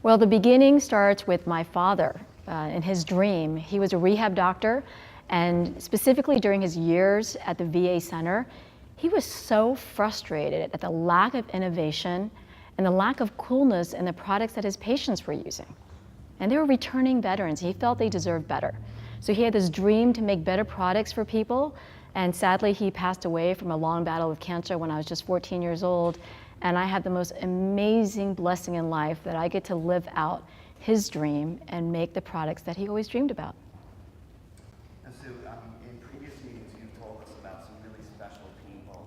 Well, the beginning starts with my father. In his dream, he was a rehab doctor, and specifically during his years at the VA center, he was so frustrated at the lack of innovation and the lack of coolness in the products that his patients were using. And they were returning veterans. He felt they deserved better. So he had this dream to make better products for people, and sadly he passed away from a long battle with cancer when I was just 14 years old. And I had the most amazing blessing in life that I get to live out his dream and make the products that he always dreamed about. And so in previous meetings, you've told us about some really special people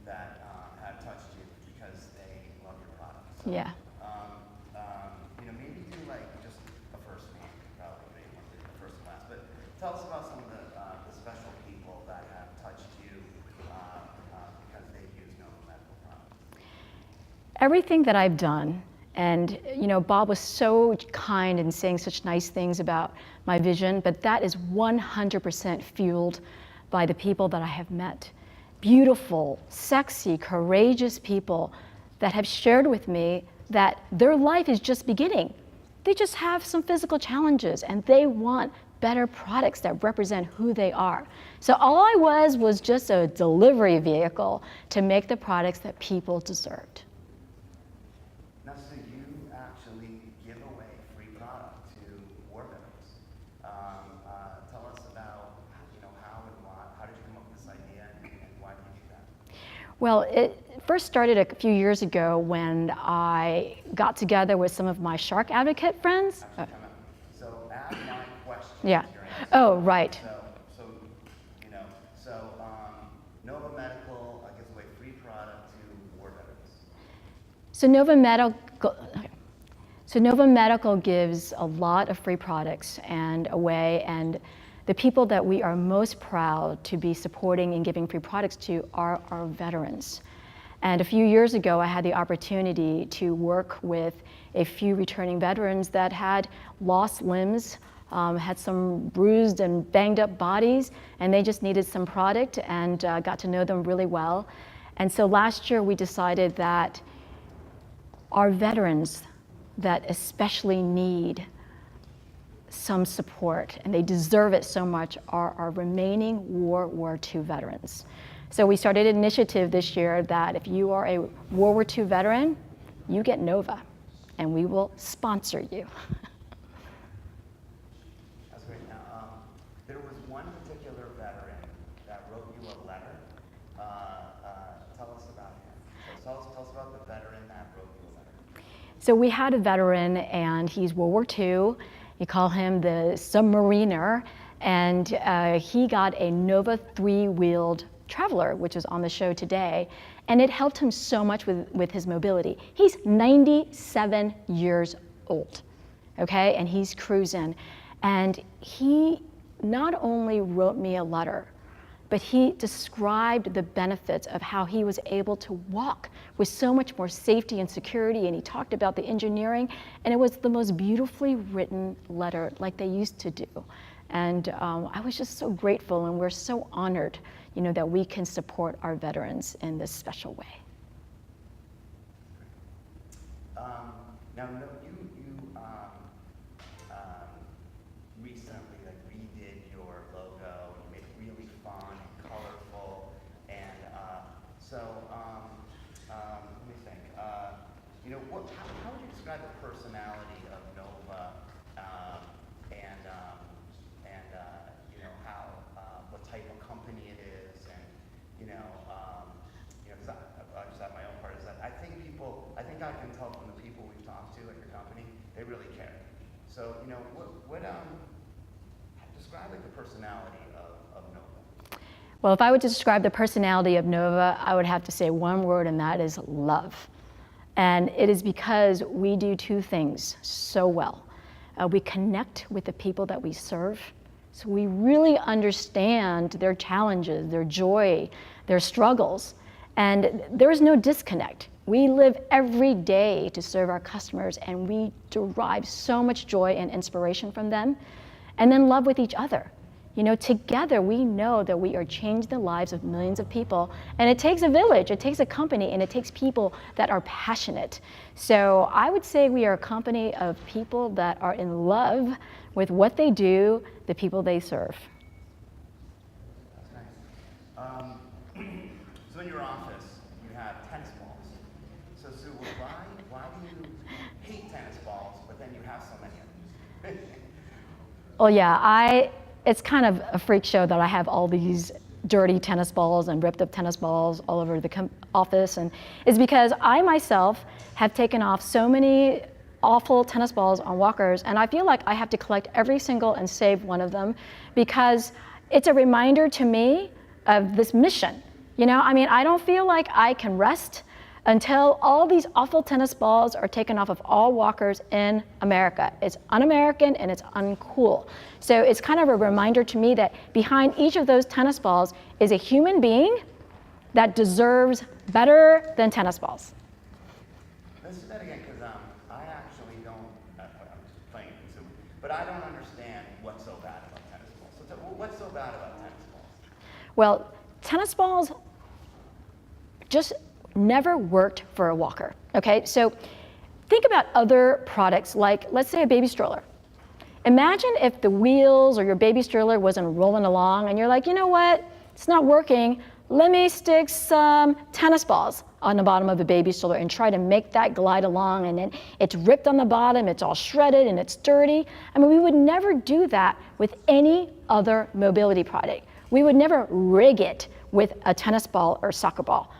that have touched you because they love your products. So, Yeah. Maybe do like just a first name, probably maybe want to do the first and last, but tell us about some of the special people that have touched you because they've used Nova Medical products. Everything that I've done, and Bob was so kind in saying such nice things about my vision, but that is 100% fueled by the people that I have met. Beautiful, sexy, courageous people that have shared with me that their life is just beginning. They just have some physical challenges and they want better products that represent who they are. So all I was just a delivery vehicle to make the products that people deserved. Now, so you actually give away free product to war veterans. Tell us about, how and why. How did you come up with this idea, and why did you do that? Well, it first started a few years ago when I got together with some of my shark advocate friends. So add my question. Yeah. Oh, right. So Nova Medical gives away free product to war veterans. So Nova Medical gives a lot of free products and away, and the people that we are most proud to be supporting and giving free products to are our veterans. And a few years ago, I had the opportunity to work with a few returning veterans that had lost limbs, had some bruised and banged up bodies, and they just needed some product, and got to know them really well. And so last year we decided that our veterans that especially need some support, and they deserve it so much, are our remaining World War II veterans. So we started an initiative this year that if you are a World War II veteran, you get Nova, and we will sponsor you. That's great. Now, there was one particular veteran that wrote you a letter. Tell us about him. So tell us about the veteran that wrote you a letter. So we had a veteran, and he's World War II. You call him the submariner, and he got a Nova 3-wheeled Traveler, which is on the show today, and it helped him so much with his mobility. He's 97 years old, okay, and he's cruising. And he not only wrote me a letter, but he described the benefits of how he was able to walk with so much more safety and security, and he talked about the engineering, and it was the most beautifully written letter like they used to do. And I was just so grateful, and we're so honored, that we can support our veterans in this special way. Now, you recently redid your logo. You made it really fun and colorful, and so let me think. How would you describe the personality of Nova, what type of company it is, and because I just have my own part is that I think I can tell from the people we've talked to at your company, they really care. So describe the personality of Nova. Well, if I were to describe the personality of Nova, I would have to say one word, and that is love. And it is because we do two things so well. We connect with the people that we serve. So we really understand their challenges, their joy, their struggles, and there is no disconnect. We live every day to serve our customers, and we derive so much joy and inspiration from them, and then love with each other. You know, together we know that we are changing the lives of millions of people, and it takes a village, it takes a company, and it takes people that are passionate. So I would say we are a company of people that are in love with what they do, the people they serve. That's nice. So in your office, you have tennis balls. So Sue, why do you hate tennis balls, but then you have so many of them? Well, yeah, it's kind of a freak show that I have all these dirty tennis balls and ripped up tennis balls all over the office, and it's because I myself have taken off so many awful tennis balls on walkers, and I feel like I have to collect every single and save one of them because it's a reminder to me of this mission. You know, I mean, I don't feel like I can rest until all these awful tennis balls are taken off of all walkers in America. It's un-American and it's uncool. So it's kind of a reminder to me that behind each of those tennis balls is a human being that deserves better than tennis balls. Let's do that again, because I actually don't, I'm just playing it, but I don't understand what's so bad about tennis balls. So what's so bad about tennis balls? Well, tennis balls just never worked for a walker, okay? So think about other products like, let's say, a baby stroller. Imagine if the wheels or your baby stroller wasn't rolling along and you're like, you know what, it's not working. Let me stick some tennis balls on the bottom of the baby stroller and try to make that glide along, and then it's ripped on the bottom, it's all shredded and it's dirty. I mean, we would never do that with any other mobility product. We would never rig it with a tennis ball or soccer ball.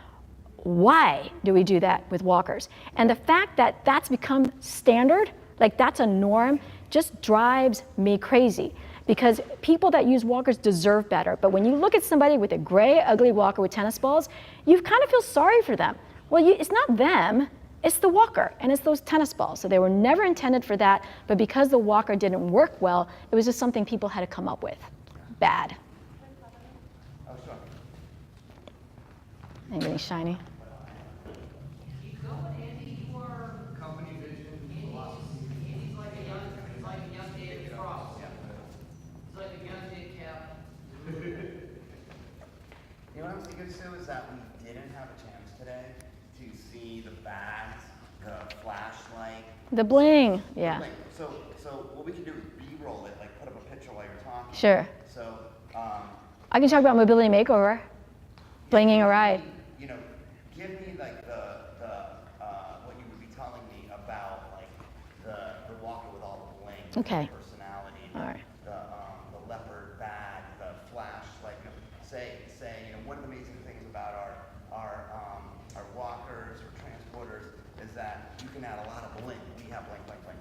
Why do we do that with walkers? And the fact that that's become standard, like that's a norm, just drives me crazy, because people that use walkers deserve better. But when you look at somebody with a gray, ugly walker with tennis balls, you kind of feel sorry for them. Well, it's not them, it's the walker, and it's those tennis balls. So they were never intended for that, but because the walker didn't work well, it was just something people had to come up with. Bad. Oh, sure. Anything shiny? You know what I'm thinking, Sue, is that we didn't have a chance today to see the bags, the flashlight. The bling, yeah. So what we can do is B-roll it, like put up a picture while you're talking. Sure. So, I can talk about mobility makeover, blinging a ride. You know, give me like what you would be telling me about like the walker with all the bling, Okay. the personality, All right. the leopard bag, the flashlight. You know, say one of the amazing things about our walkers or transporters is that you can add a lot of bling. We have bling, bling, bling,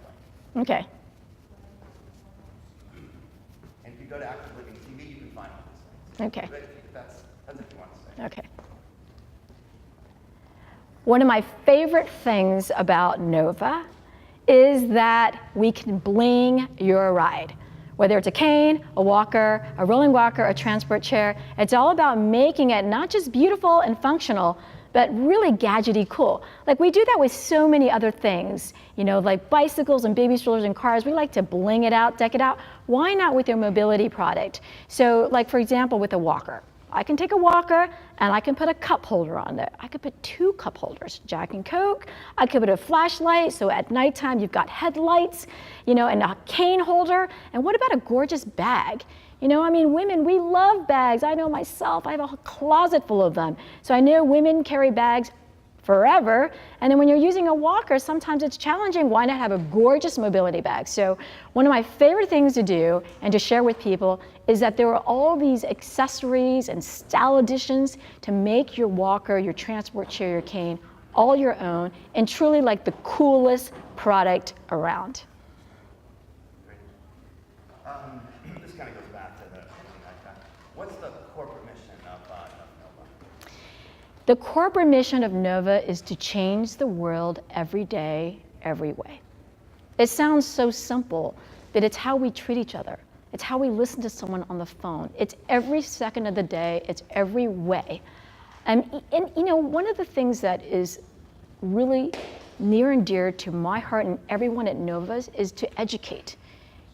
bling. Okay. And if you go to Active Living TV, you can find all these things. Okay. But that's if you want to say. Okay. One of my favorite things about Nova is that we can bling your ride. Whether it's a cane, a walker, a rolling walker, a transport chair, it's all about making it not just beautiful and functional, but really gadgety cool. Like we do that with so many other things, you know, like bicycles and baby strollers and cars. We like to bling it out, deck it out. Why not with your mobility product? So like, for example, with a walker. I can take a walker and I can put a cup holder on there. I could put 2 cup holders, Jack and Coke. I could put a flashlight, so at nighttime you've got headlights, you know, and a cane holder. And what about a gorgeous bag? You know, I mean, women, we love bags. I know myself, I have a closet full of them. So I know women carry bags forever. And then when you're using a walker, sometimes it's challenging. Why not have a gorgeous mobility bag? So one of my favorite things to do and to share with people is that there are all these accessories and style additions to make your walker, your transport chair, your cane, all your own, and truly like the coolest product around. Great. This kind of goes back to what's the corporate mission of Nova? The corporate mission of Nova is to change the world every day, every way. It sounds so simple, but it's how we treat each other. It's how we listen to someone on the phone. It's every second of the day. It's every way. And you know, one of the things that is really near and dear to my heart and everyone at Nova's is to educate.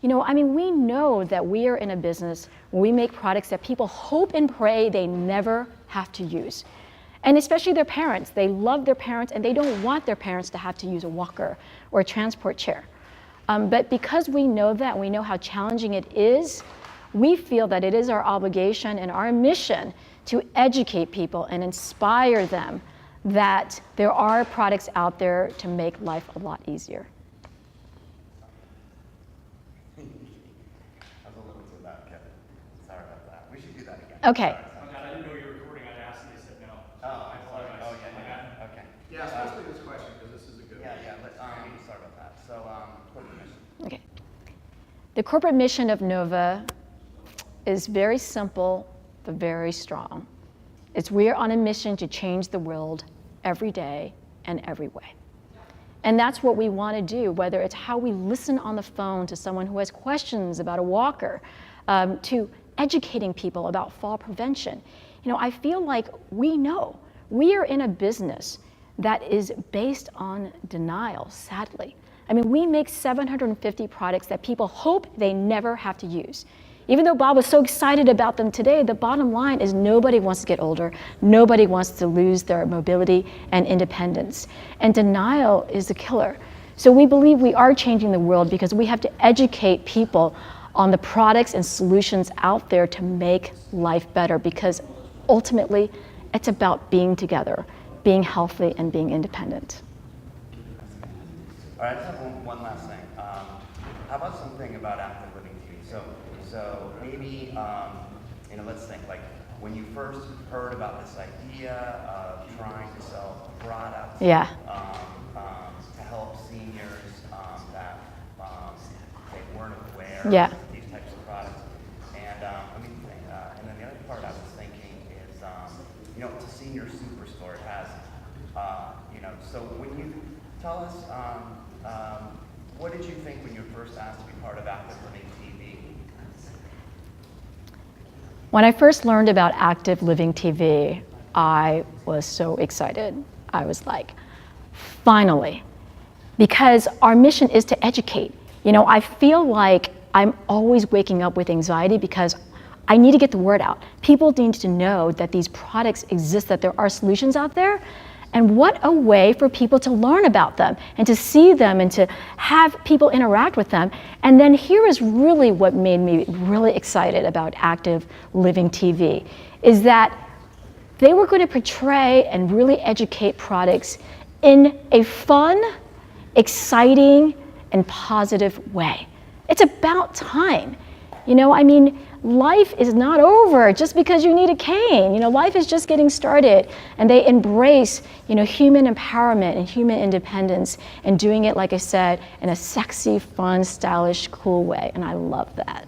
You know, I mean, we know that we are in a business where we make products that people hope and pray they never have to use. And especially their parents. They love their parents and they don't want their parents to have to use a walker or a transport chair. But because we know that, we know how challenging it is, we feel that it is our obligation and our mission to educate people and inspire them that there are products out there to make life a lot easier. I was a little too loud, Kevin. Sorry about that. We should do that again. Okay. Sorry. Oh, God, I didn't know you were recording. I asked and they said no. Oh, I apologize. oh, yeah. Okay. Yeah, especially this question, because this is a good one. Yeah. Sorry about that. So, corporate mission. Okay. The corporate mission of Nova is very simple, but very strong. It's we're on a mission to change the world every day and every way. And that's what we want to do, whether it's how we listen on the phone to someone who has questions about a walker, to educating people about fall prevention. You know, I feel like we know we are in a business that is based on denial, sadly. I mean, we make 750 products that people hope they never have to use. Even though Bob was so excited about them today, the bottom line is nobody wants to get older. Nobody wants to lose their mobility and independence. And denial is a killer. So we believe we are changing the world because we have to educate people on the products and solutions out there to make life better, because ultimately it's about being together, being healthy, and being independent. All right, I just have one last thing. How about something about active living TV? So maybe, let's think, like when you first heard about this idea of trying to sell products Yeah. To help seniors that they weren't aware Yeah. of these types of products. And and then the other part I was thinking is, it's a senior superstore. It has, so when you tell us, what did you think when you were first asked to be part of Active Living TV? When I first learned about Active Living TV, I was so excited. I was like, finally, because our mission is to educate. You know, I feel like I'm always waking up with anxiety because I need to get the word out. People need to know that these products exist, that there are solutions out there. And what a way for people to learn about them and to see them and to have people interact with them. And then here is really what made me really excited about Active Living TV, is that they were going to portray and really educate products in a fun, exciting, and positive way. It's about time. You know, I mean, life is not over just because you need a cane. You know, life is just getting started. And they embrace, human empowerment and human independence and doing it, like I said, in a sexy, fun, stylish, cool way. And I love that.